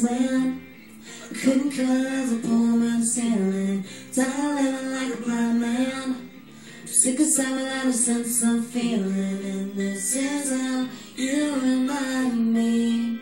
man. I couldn't cut it as a poor man's stealing. Tired of living like a blind man. Sick of sight without a sense of feeling. And this is how you remind me.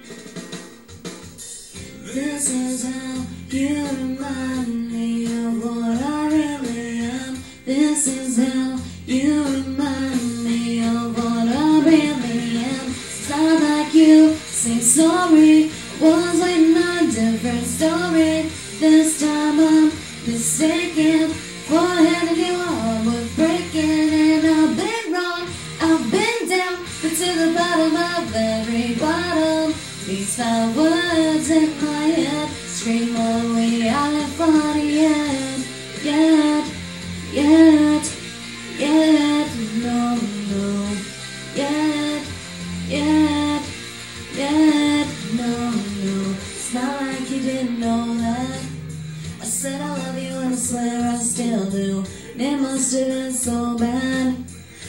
This is how you remind me of what I really am. This is how you remind me of what I really am. It's not like you say sorry. Was waiting on a different story. This time I'm mistaken for handing you on with breaking. And I've been wrong, I've been down, but to the bottom of every bottom. These 5 words in my head scream, oh, we aren't funny yet, yet, yet, yet, no, no, yet, yet, yet, no, no. It's not like you didn't know that. I said I love you and I swear I still do. It must have been so bad,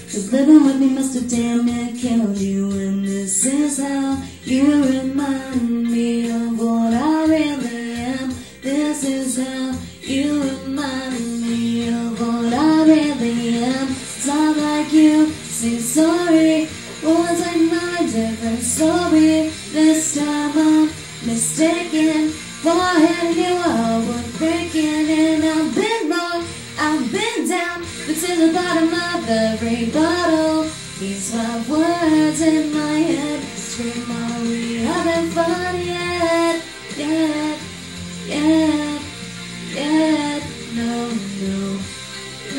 'cause living with me must have damn near killed you. And this is how you remind me of what I really am. This is how you remind me of what I really am. It's not like you say sorry. Was I not a different story? This time I'm mistaken for handing you up with breaking. And I've been wrong, I've been down, but to the bottom of every bottle. These 5 words in my head scream, are we having fun yet? Yet, yet, yet, no, no,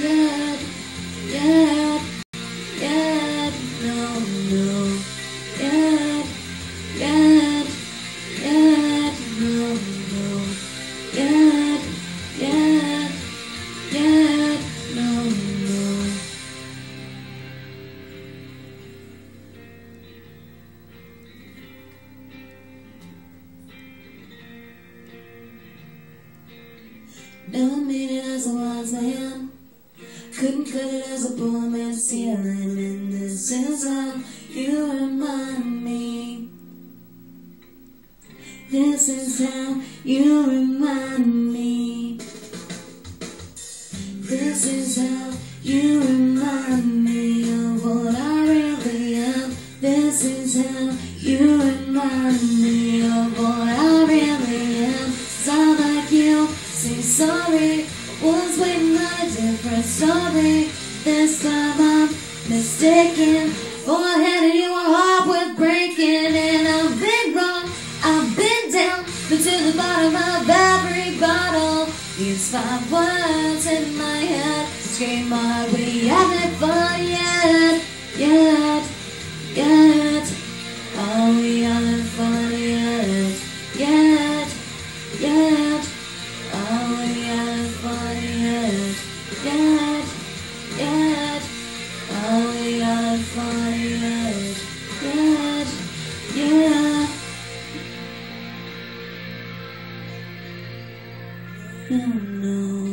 yet, yet, yet, no, no, yet, yet, yet, no, no, yet, yet, yet, no, no. Never made it as a wise man. Couldn't cut it as a poor man's stealing. And this is how you remind me. This is how you remind me. This is how you remind me of what I really am. This is how you remind me of what I really am. Sound like you say sorry. Was waiting on a different story. This time I'm mistaken for handing you a heart with breaking. And I've been wrong, I've been down, but to the bottom of every bottle. These 5 words in my head scream, are we having fun yet? Yet, yet, are we having fun yet? Yet, yet, are we having fun yet? Yet, yet, are we having fun yet? Yet, yeah. No, no.